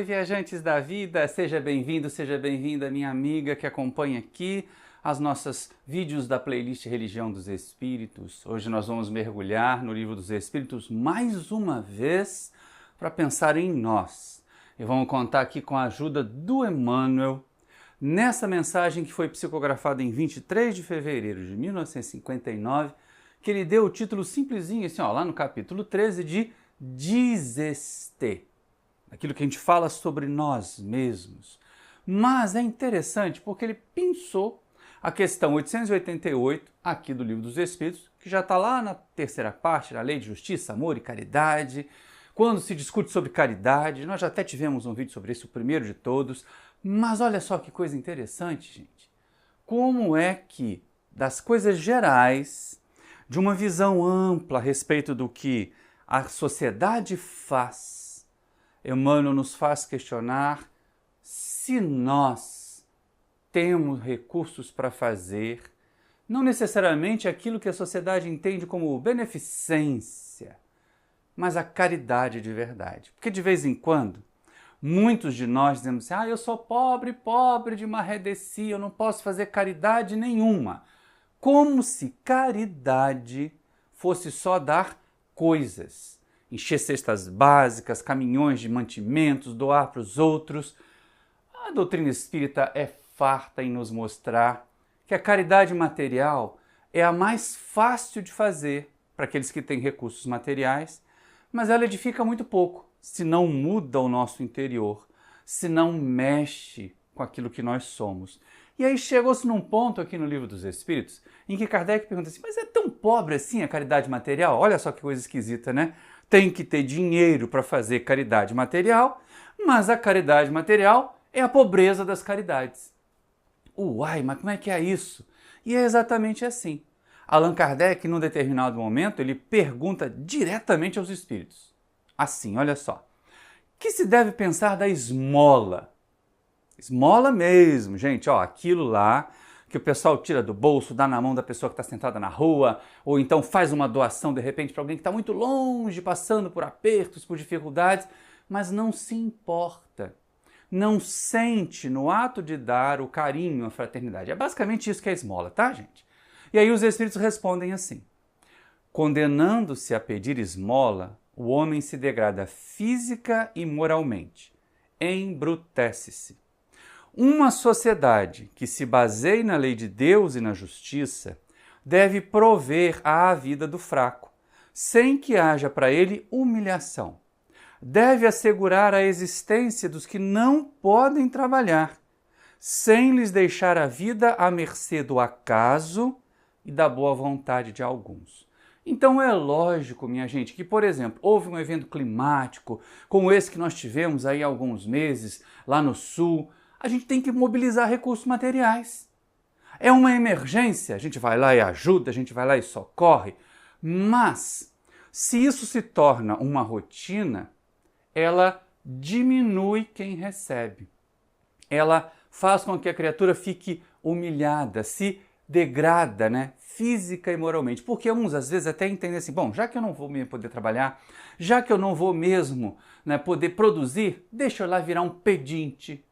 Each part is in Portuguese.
viajantes da vida, seja bem-vindo, seja bem-vinda, minha amiga que acompanha aqui as nossas vídeos da playlist Religião dos Espíritos. Hoje nós vamos mergulhar no Livro dos Espíritos mais uma vez para pensar em nós. E vamos contar aqui com a ajuda do Emmanuel, nessa mensagem que foi psicografada em 23 de fevereiro de 1959, que ele deu o título simplesinho, assim, ó, lá no capítulo 13, de Dizeste. Aquilo que a gente fala sobre nós mesmos. Mas é interessante porque ele pensou a questão 888 aqui do Livro dos Espíritos, que já está lá na terceira parte, na Lei de Justiça, Amor e Caridade. Quando se discute sobre caridade, nós já até tivemos um vídeo sobre isso, o primeiro de todos. Mas olha só que coisa interessante, gente. Como é que, das coisas gerais, de uma visão ampla a respeito do que a sociedade faz, Emmanuel nos faz questionar se nós temos recursos para fazer, não necessariamente aquilo que a sociedade entende como beneficência, mas a caridade de verdade. Porque de vez em quando, muitos de nós dizemos assim, eu sou pobre, pobre de marredeci, eu não posso fazer caridade nenhuma. Como se caridade fosse só dar coisas. Encher cestas básicas, caminhões de mantimentos, doar para os outros. A doutrina espírita é farta em nos mostrar que a caridade material é a mais fácil de fazer para aqueles que têm recursos materiais, mas ela edifica muito pouco, se não muda o nosso interior, se não mexe com aquilo que nós somos. E aí chegou-se num ponto aqui no Livro dos Espíritos, em que Kardec pergunta assim, mas é tão pobre assim a caridade material? Olha só que coisa esquisita, né? Tem que ter dinheiro para fazer caridade material, mas a caridade material é a pobreza das caridades. Uai, mas como é que é isso? E é exatamente assim. Allan Kardec, num determinado momento, ele pergunta diretamente aos espíritos. Assim, olha só. Que se deve pensar da esmola? Esmola mesmo, gente, ó, aquilo lá que o pessoal tira do bolso, dá na mão da pessoa que está sentada na rua, ou então faz uma doação de repente para alguém que está muito longe, passando por apertos, por dificuldades, mas não se importa, não sente no ato de dar o carinho, a fraternidade. É basicamente isso que é esmola, tá, gente? E aí os espíritos respondem assim, condenando-se a pedir esmola, o homem se degrada física e moralmente, embrutece-se. Uma sociedade que se baseie na lei de Deus e na justiça deve prover à vida do fraco, sem que haja para ele humilhação. Deve assegurar a existência dos que não podem trabalhar, sem lhes deixar a vida à mercê do acaso e da boa vontade de alguns. Então é lógico, minha gente, que, por exemplo, houve um evento climático, como esse que nós tivemos aí há alguns meses, lá no sul, a gente tem que mobilizar recursos materiais. É uma emergência, a gente vai lá e ajuda, a gente vai lá e socorre, mas se isso se torna uma rotina, ela diminui quem recebe. Ela faz com que a criatura fique humilhada, se degrada, né, física e moralmente. Porque uns às vezes até entendem assim, bom, já que eu não vou mesmo poder trabalhar, já que eu não vou mesmo, né, poder produzir, deixa eu lá virar um pedinte.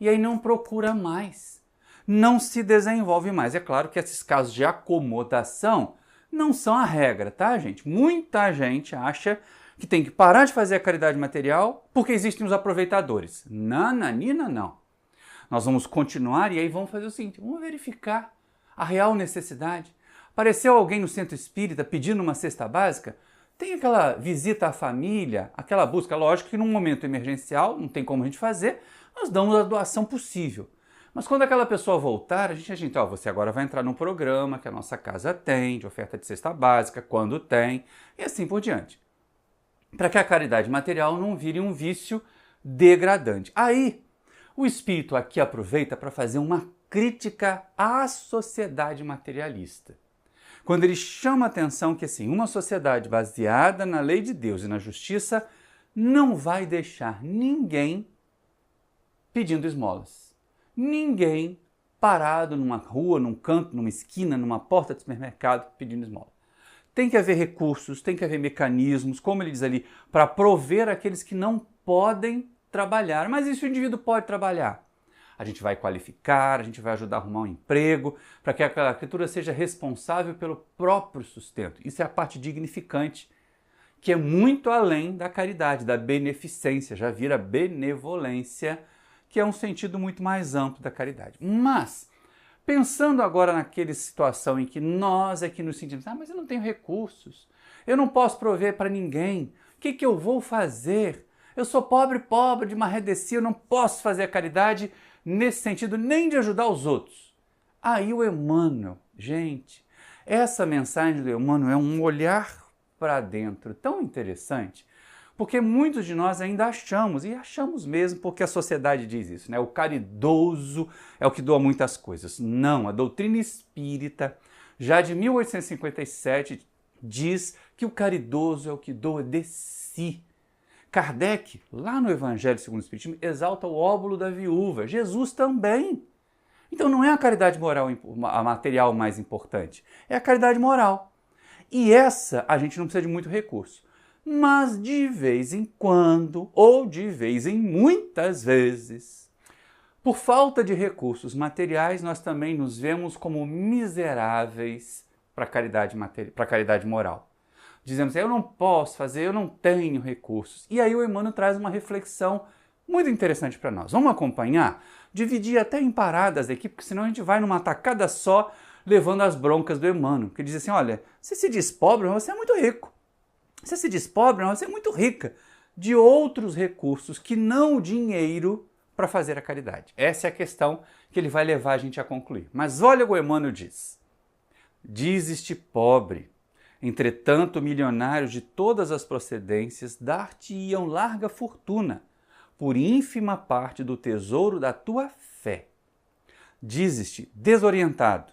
E aí não procura mais, não se desenvolve mais. É claro que esses casos de acomodação não são a regra, tá, gente? Muita gente acha que tem que parar de fazer a caridade material porque existem os aproveitadores. Nananina, não. Nós vamos continuar e aí vamos fazer o seguinte, vamos verificar a real necessidade. Apareceu alguém no centro espírita pedindo uma cesta básica? Tem aquela visita à família, aquela busca, lógico que num momento emergencial, não tem como a gente fazer, nós damos a doação possível. Mas quando aquela pessoa voltar, a gente você agora vai entrar num programa que a nossa casa tem, de oferta de cesta básica, quando tem, e assim por diante. Para que a caridade material não vire um vício degradante. Aí, o espírito aqui aproveita para fazer uma crítica à sociedade materialista. Quando ele chama a atenção que assim, uma sociedade baseada na lei de Deus e na justiça não vai deixar ninguém pedindo esmolas. Ninguém parado numa rua, num canto, numa esquina, numa porta de supermercado pedindo esmola. Tem que haver recursos, tem que haver mecanismos, como ele diz ali, para prover aqueles que não podem trabalhar. Mas e se o indivíduo pode trabalhar? A gente vai qualificar, a gente vai ajudar a arrumar um emprego, para que aquela criatura seja responsável pelo próprio sustento. Isso é a parte dignificante, que é muito além da caridade, da beneficência, já vira benevolência, que é um sentido muito mais amplo da caridade. Mas, pensando agora naquela situação em que nós é que nos sentimos, mas eu não tenho recursos, eu não posso prover para ninguém, o que eu vou fazer? Eu sou pobre, de marredecia, eu não posso fazer a caridade nesse sentido nem de ajudar os outros. Aí o Emmanuel, gente, essa mensagem do Emmanuel é um olhar para dentro tão interessante, porque muitos de nós ainda achamos, e achamos mesmo porque a sociedade diz isso, né? O caridoso é o que doa muitas coisas. Não, a doutrina espírita, já de 1857, diz que o caridoso é o que doa de si. Kardec, lá no Evangelho segundo o Espiritismo, exalta o óbolo da viúva. Jesus também. Então não é a caridade moral, a material mais importante, é a caridade moral. E essa a gente não precisa de muito recurso. Mas de vez em quando, ou de vez em muitas vezes, por falta de recursos materiais, nós também nos vemos como miseráveis para a caridade moral. Dizemos, eu não posso fazer, eu não tenho recursos. E aí o Emmanuel traz uma reflexão muito interessante para nós. Vamos acompanhar? Dividir até em paradas aqui, porque senão a gente vai numa tacada só, levando as broncas do Emmanuel, que diz assim, olha, você se diz pobre, mas você é muito rico. Você se diz pobre, mas você é muito rica de outros recursos que não o dinheiro para fazer a caridade. Essa é a questão que ele vai levar a gente a concluir. Mas olha o que o Emmanuel diz. Dizes-te pobre, entretanto milionários de todas as procedências dar-te-iam larga fortuna, por ínfima parte do tesouro da tua fé. Dizes-te desorientado,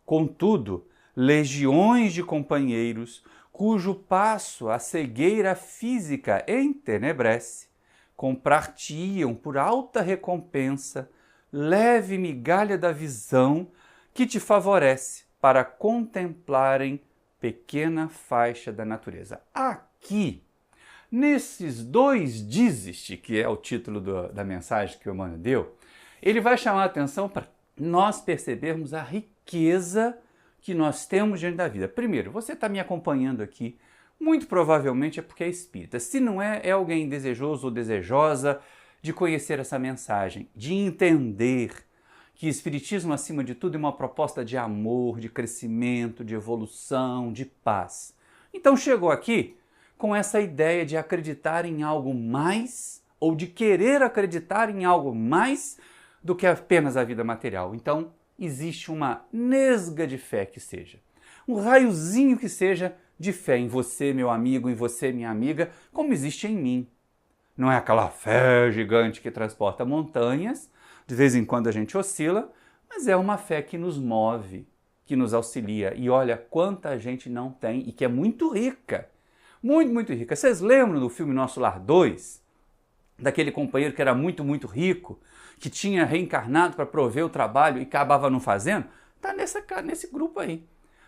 contudo, legiões de companheiros, cujo passo a cegueira física entenebrece, comprar-te-iam por alta recompensa, leve migalha da visão que te favorece para contemplarem pequena faixa da natureza. Aqui, nesses dois dizes-te, que é o título da mensagem que o Emmanuel deu, ele vai chamar a atenção para nós percebermos a riqueza que nós temos diante da vida. Primeiro, você está me acompanhando aqui, muito provavelmente é porque é espírita. Se não é, é alguém desejoso ou desejosa de conhecer essa mensagem, de entender que o espiritismo, acima de tudo, é uma proposta de amor, de crescimento, de evolução, de paz. Então chegou aqui com essa ideia de acreditar em algo mais ou de querer acreditar em algo mais do que apenas a vida material. Então, existe uma nesga de fé que seja, um raiozinho que seja de fé em você, meu amigo, em você, minha amiga, como existe em mim. Não é aquela fé gigante que transporta montanhas, de vez em quando a gente oscila, mas é uma fé que nos move, que nos auxilia. E olha quanta gente não tem e que é muito rica, muito, muito rica. Vocês lembram do filme Nosso Lar 2? Daquele companheiro que era muito, muito rico, que tinha reencarnado para prover o trabalho e acabava não fazendo? Está nesse grupo aí,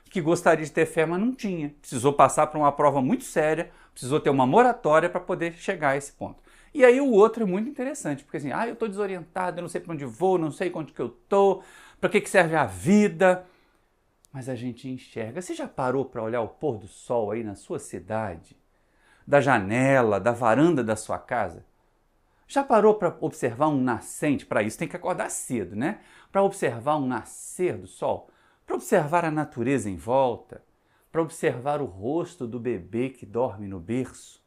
que gostaria de ter fé, mas não tinha. Precisou passar por uma prova muito séria, precisou ter uma moratória para poder chegar a esse ponto. E aí o outro é muito interessante, porque assim, eu estou desorientado, eu não sei para onde vou, não sei onde que eu estou, para que serve a vida. Mas a gente enxerga. Você já parou para olhar o pôr do sol aí na sua cidade? Da janela, da varanda da sua casa? Já parou para observar um nascente? Para isso tem que acordar cedo, né? Para observar um nascer do sol, para observar a natureza em volta, para observar o rosto do bebê que dorme no berço.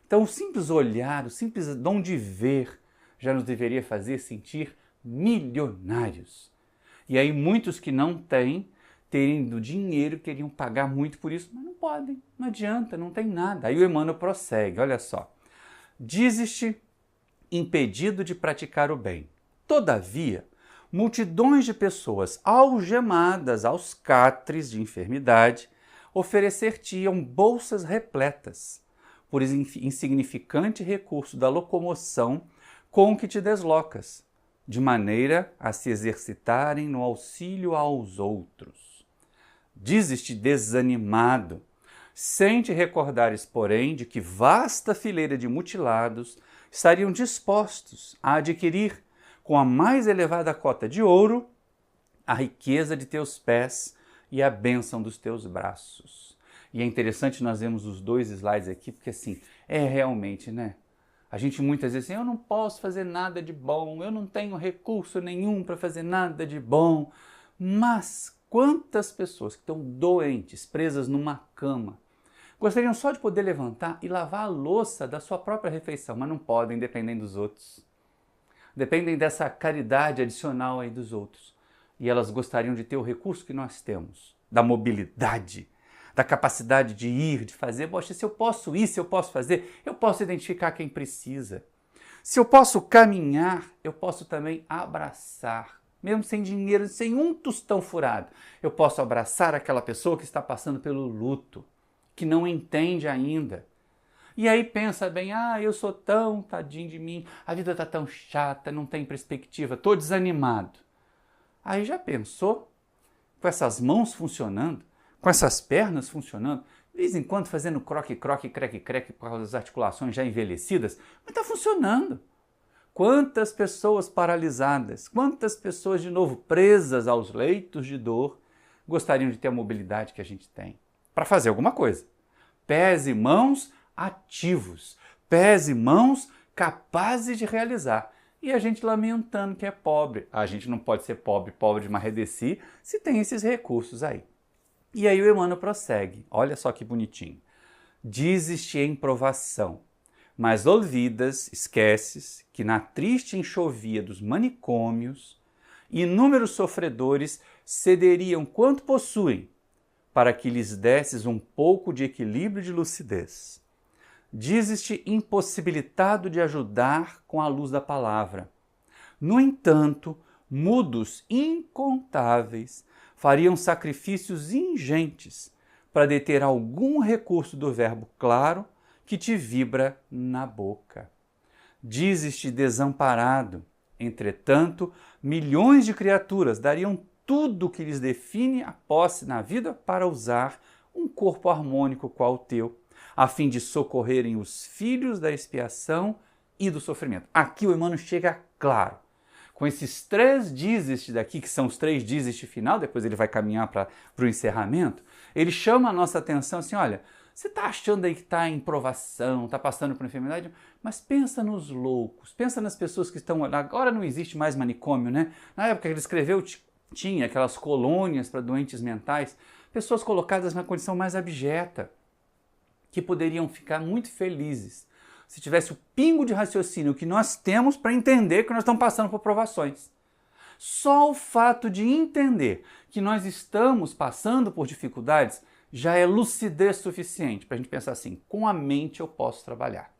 Então o simples olhar, o simples dom de ver já nos deveria fazer sentir milionários. E aí muitos que não têm, tendo dinheiro, queriam pagar muito por isso, mas não podem, não adianta, não tem nada. Aí o Emmanuel prossegue, olha só. Dizes-te impedido de praticar o bem. Todavia, multidões de pessoas algemadas aos catres de enfermidade oferecer-te-iam bolsas repletas, por insignificante recurso da locomoção com que te deslocas, de maneira a se exercitarem no auxílio aos outros. Dizes-te desanimado, sem te recordares, porém, de que vasta fileira de mutilados estariam dispostos a adquirir com a mais elevada cota de ouro a riqueza de teus pés e a bênção dos teus braços. E é interessante nós vemos os dois slides aqui, porque assim, é realmente, né? A gente muitas vezes assim, eu não posso fazer nada de bom, eu não tenho recurso nenhum para fazer nada de bom. Mas quantas pessoas que estão doentes, presas numa cama, gostariam só de poder levantar e lavar a louça da sua própria refeição, mas não podem, dependem dos outros. Dependem dessa caridade adicional aí dos outros. E elas gostariam de ter o recurso que nós temos, da mobilidade, da capacidade de ir, de fazer. Poxa, se eu posso ir, se eu posso fazer, eu posso identificar quem precisa. Se eu posso caminhar, eu posso também abraçar. Mesmo sem dinheiro, sem um tostão furado, eu posso abraçar aquela pessoa que está passando pelo luto, que não entende ainda. E aí pensa bem, eu sou tão tadinho de mim, a vida está tão chata, não tem perspectiva, estou desanimado. Aí já pensou? Com essas mãos funcionando, com essas pernas funcionando, de vez em quando fazendo croque-croque, creque-creque por causa das articulações já envelhecidas, mas está funcionando. Quantas pessoas paralisadas, quantas pessoas de novo presas aos leitos de dor gostariam de ter a mobilidade que a gente tem para fazer alguma coisa. Pés e mãos ativos, pés e mãos capazes de realizar. E a gente lamentando que é pobre. A gente não pode ser pobre de Marredeci se tem esses recursos aí. E aí o Emmanuel prossegue, olha só que bonitinho. Dizes-te em provação, mas olvidas, esqueces, que na triste enxovia dos manicômios, inúmeros sofredores cederiam quanto possuem, para que lhes desses um pouco de equilíbrio e de lucidez. Dizes-te impossibilitado de ajudar com a luz da palavra. No entanto, mudos incontáveis fariam sacrifícios ingentes para deter algum recurso do verbo claro que te vibra na boca. Dizes-te desamparado. Entretanto, milhões de criaturas dariam tudo o que lhes define a posse na vida para usar um corpo harmônico qual o teu, a fim de socorrerem os filhos da expiação e do sofrimento. Aqui o Emmanuel chega claro. Com esses 3 dizes daqui, que são os 3 dizes final, depois ele vai caminhar para o encerramento, ele chama a nossa atenção assim, olha, você está achando aí que está em provação, está passando por enfermidade, mas pensa nos loucos, pensa nas pessoas que estão... Agora não existe mais manicômio, né? Na época que ele escreveu, tinha aquelas colônias para doentes mentais, pessoas colocadas na condição mais abjeta, que poderiam ficar muito felizes se tivesse o pingo de raciocínio que nós temos para entender que nós estamos passando por provações. Só o fato de entender que nós estamos passando por dificuldades já é lucidez suficiente para a gente pensar assim, com a mente eu posso trabalhar,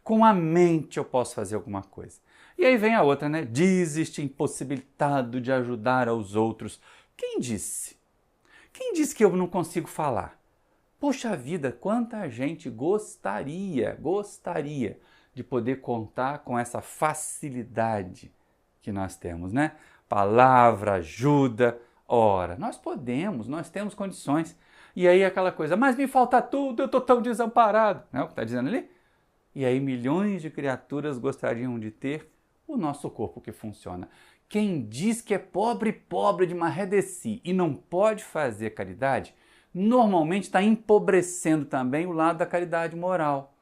com a mente eu posso fazer alguma coisa. E aí vem a outra, né? Dizes-te impossibilitado de ajudar aos outros. Quem disse? Quem disse que eu não consigo falar? Poxa vida, quanta gente gostaria de poder contar com essa facilidade que nós temos, né? Palavra, ajuda, ora, nós podemos, nós temos condições. E aí aquela coisa, mas me falta tudo, eu estou tão desamparado. Não é o que está dizendo ali? E aí milhões de criaturas gostariam de ter o nosso corpo que funciona. Quem diz que é pobre de Marredeci e não pode fazer caridade, normalmente está empobrecendo também o lado da caridade moral.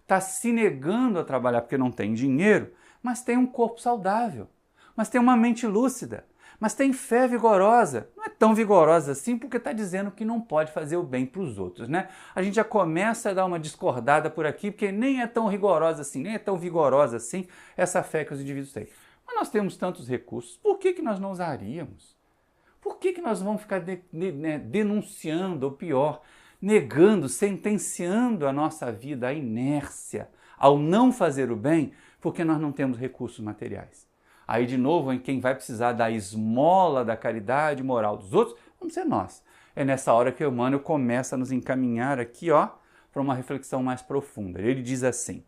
Está se negando a trabalhar porque não tem dinheiro, mas tem um corpo saudável, mas tem uma mente lúcida, mas tem fé vigorosa. Não é tão vigorosa assim porque está dizendo que não pode fazer o bem para os outros, né? A gente já começa a dar uma discordada por aqui porque nem é tão rigorosa assim, nem é tão vigorosa assim essa fé que os indivíduos têm. Mas nós temos tantos recursos, por que nós não usaríamos? Por que nós vamos ficar denunciando, ou pior, negando, sentenciando a nossa vida à inércia, ao não fazer o bem, porque nós não temos recursos materiais? Aí, de novo, em quem vai precisar da esmola da caridade moral dos outros, vamos ser nós. É nessa hora que o Emmanuel começa a nos encaminhar aqui, para uma reflexão mais profunda. Ele diz assim,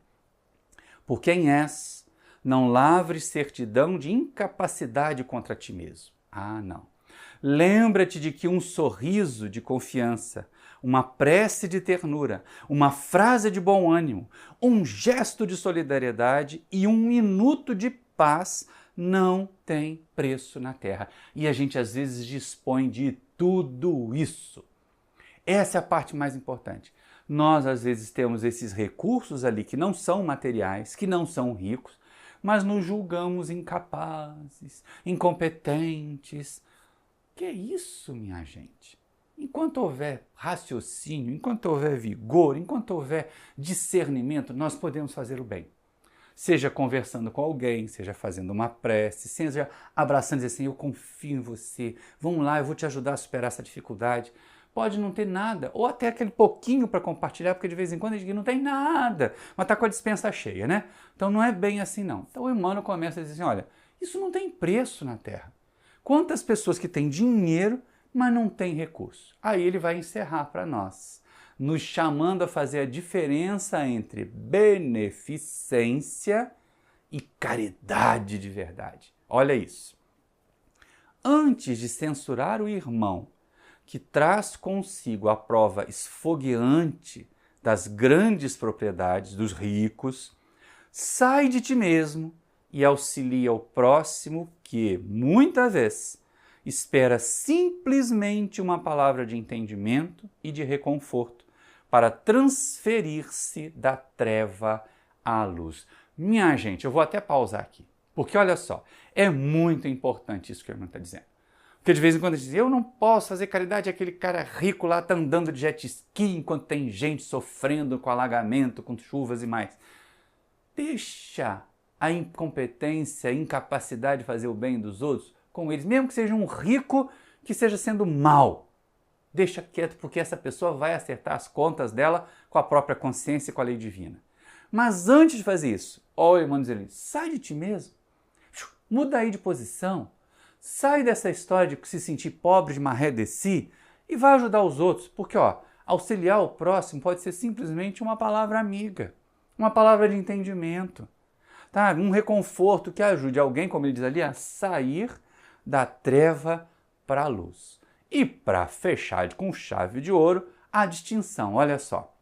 por quem és, não lavres certidão de incapacidade contra ti mesmo. Não. Lembra-te de que um sorriso de confiança, uma prece de ternura, uma frase de bom ânimo, um gesto de solidariedade e um minuto de paz não tem preço na terra. E a gente às vezes dispõe de tudo isso. Essa é a parte mais importante. Nós às vezes temos esses recursos ali que não são materiais, que não são ricos, mas nos julgamos incapazes, incompetentes. Que é isso, minha gente? Enquanto houver raciocínio, enquanto houver vigor, enquanto houver discernimento, nós podemos fazer o bem. Seja conversando com alguém, seja fazendo uma prece, seja abraçando e dizendo assim, eu confio em você, vamos lá, eu vou te ajudar a superar essa dificuldade. Pode não ter nada, ou até aquele pouquinho para compartilhar, porque de vez em quando a gente não tem nada, mas está com a dispensa cheia, né? Então não é bem assim não. Então o Emmanuel começa a dizer assim, olha, isso não tem preço na Terra. Quantas pessoas que têm dinheiro, mas não têm recurso? Aí ele vai encerrar para nós, nos chamando a fazer a diferença entre beneficência e caridade de verdade. Olha isso. Antes de censurar o irmão que traz consigo a prova esfogueante das grandes propriedades dos ricos, sai de ti mesmo e auxilia o próximo que, muitas vezes, espera simplesmente uma palavra de entendimento e de reconforto para transferir-se da treva à luz. Minha gente, eu vou até pausar aqui, porque olha só, é muito importante isso que o irmão está dizendo. Porque de vez em quando a gente diz, eu não posso fazer caridade, aquele cara rico lá está andando de jet ski enquanto tem gente sofrendo com alagamento, com chuvas e mais. Deixa a incompetência, a incapacidade de fazer o bem dos outros com eles, mesmo que seja um rico que esteja sendo mal. Deixa quieto, porque essa pessoa vai acertar as contas dela com a própria consciência e com a lei divina. Mas antes de fazer isso, olha o irmão dizendo, sai de ti mesmo, muda aí de posição, sai dessa história de se sentir pobre de maré de si e vai ajudar os outros, porque auxiliar o próximo pode ser simplesmente uma palavra amiga, uma palavra de entendimento, tá? Um reconforto que ajude alguém, como ele diz ali, a sair da treva para a luz. E para fechar com chave de ouro, a distinção, olha só.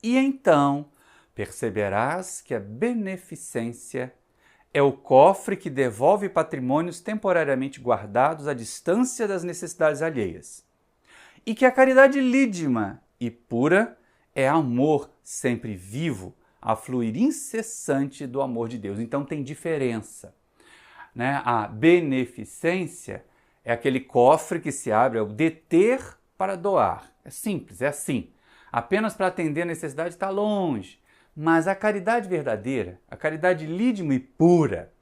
E então perceberás que a beneficência é o cofre que devolve patrimônios temporariamente guardados à distância das necessidades alheias. E que a caridade lídima e pura é amor sempre vivo, a fluir incessante do amor de Deus. Então tem diferença, né? A beneficência é aquele cofre que se abre, é o deter para doar. É simples, é assim. Apenas para atender a necessidade está longe. Mas a caridade verdadeira, a caridade lídima e pura,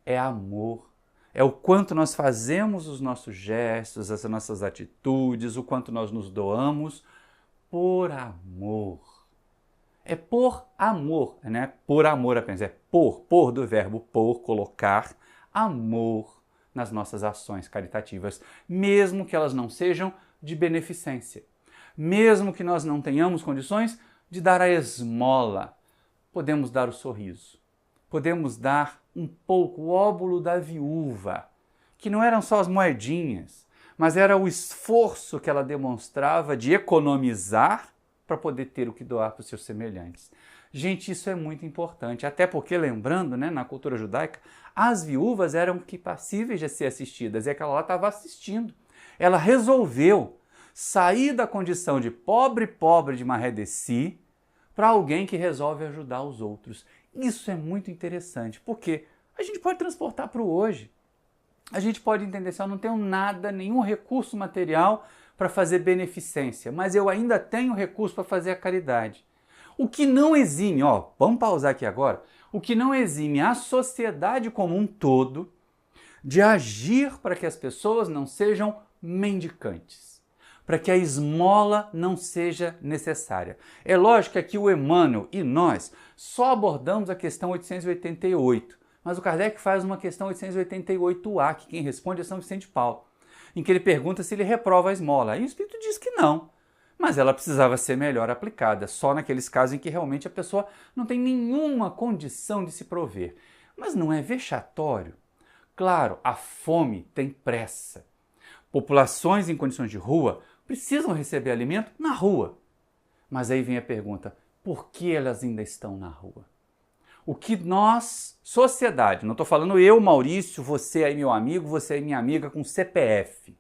é amor. É o quanto nós fazemos os nossos gestos, as nossas atitudes, o quanto nós nos doamos por amor. É por amor, né? Por amor apenas. É por do verbo por, colocar amor nas nossas ações caritativas, mesmo que elas não sejam de beneficência. Mesmo que nós não tenhamos condições de dar a esmola, podemos dar o sorriso, podemos dar um pouco o óbolo da viúva, que não eram só as moedinhas, mas era o esforço que ela demonstrava de economizar para poder ter o que doar para os seus semelhantes. Gente, isso é muito importante, até porque, lembrando, né, na cultura judaica, as viúvas eram passíveis de ser assistidas, e aquela lá estava assistindo. Ela resolveu sair da condição de pobre de maré de si para alguém que resolve ajudar os outros. Isso é muito interessante, porque a gente pode transportar para o hoje. A gente pode entender assim, eu não tenho nada, nenhum recurso material para fazer beneficência, mas eu ainda tenho recurso para fazer a caridade. O que não exime, vamos pausar aqui agora, o que não exime a sociedade como um todo de agir para que as pessoas não sejam mendicantes, para que a esmola não seja necessária. É lógico que aqui o Emmanuel e nós só abordamos a questão 888, mas o Kardec faz uma questão 888A, que quem responde é São Vicente de Paulo, em que ele pergunta se ele reprova a esmola. E o Espírito diz que não, mas ela precisava ser melhor aplicada, só naqueles casos em que realmente a pessoa não tem nenhuma condição de se prover. Mas não é vexatório? Claro, a fome tem pressa. Populações em condições de rua precisam receber alimento na rua. Mas aí vem a pergunta, por que elas ainda estão na rua? O que nós, sociedade, não estou falando eu, Maurício, você aí meu amigo, você aí minha amiga com CPF.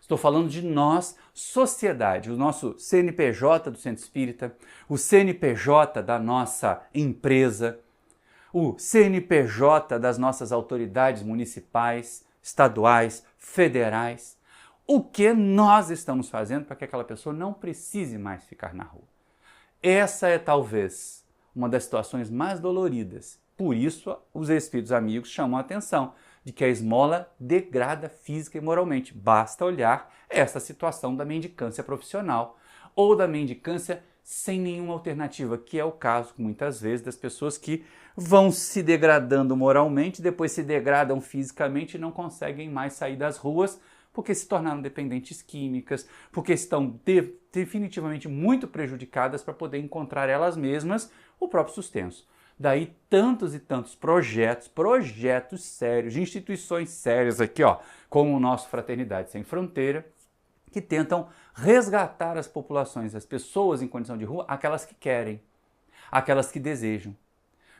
Estou falando de nós, sociedade, o nosso CNPJ do Centro Espírita, o CNPJ da nossa empresa, o CNPJ das nossas autoridades municipais, estaduais, federais. O que nós estamos fazendo para que aquela pessoa não precise mais ficar na rua? Essa é talvez uma das situações mais doloridas. Por isso, os espíritos amigos chamam a atenção de que a esmola degrada física e moralmente. Basta olhar essa situação da mendicância profissional ou da mendicância sem nenhuma alternativa, que é o caso, muitas vezes, das pessoas que vão se degradando moralmente, depois se degradam fisicamente e não conseguem mais sair das ruas porque se tornaram dependentes químicas, porque estão definitivamente muito prejudicadas para poder encontrar elas mesmas o próprio sustento. Daí tantos e tantos projetos sérios, de instituições sérias aqui, ó, como o nosso Fraternidade Sem Fronteira, que tentam resgatar as populações, as pessoas em condição de rua, aquelas que querem, aquelas que desejam.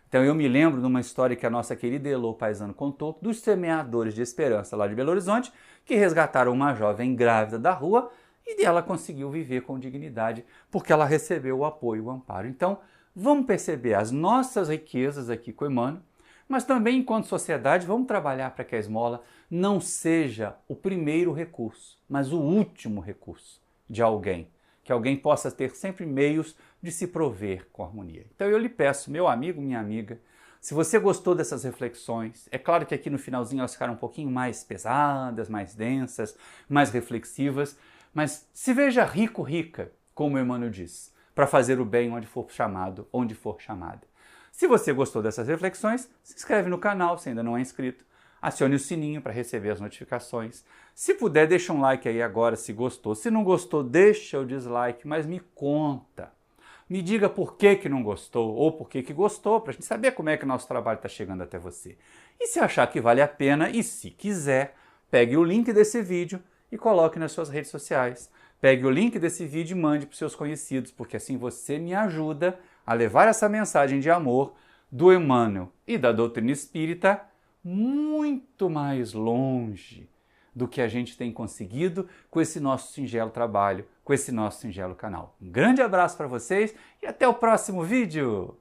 Então eu me lembro de uma história que a nossa querida Elô Paisano contou dos semeadores de esperança lá de Belo Horizonte, que resgataram uma jovem grávida da rua e ela conseguiu viver com dignidade porque ela recebeu o apoio e o amparo. Então vamos perceber as nossas riquezas aqui com Emmanuel, mas também enquanto sociedade vamos trabalhar para que a esmola não seja o primeiro recurso, mas o último recurso de alguém. Que alguém possa ter sempre meios de se prover com harmonia. Então eu lhe peço, meu amigo, minha amiga, se você gostou dessas reflexões, é claro que aqui no finalzinho elas ficaram um pouquinho mais pesadas, mais densas, mais reflexivas, mas se veja rico, rica, como Emmanuel diz, para fazer o bem onde for chamado, onde for chamada. Se você gostou dessas reflexões, se inscreve no canal se ainda não é inscrito. Acione o sininho para receber as notificações. Se puder, deixa um like aí agora se gostou. Se não gostou, deixa o dislike, mas me conta. Me diga por que não gostou ou por que gostou, para a gente saber como é que o nosso trabalho está chegando até você. E se achar que vale a pena e se quiser, pegue o link desse vídeo e coloque nas suas redes sociais. Pegue o link desse vídeo e mande para os seus conhecidos, porque assim você me ajuda a levar essa mensagem de amor do Emmanuel e da doutrina espírita muito mais longe do que a gente tem conseguido com esse nosso singelo trabalho, com esse nosso singelo canal. Um grande abraço para vocês e até o próximo vídeo!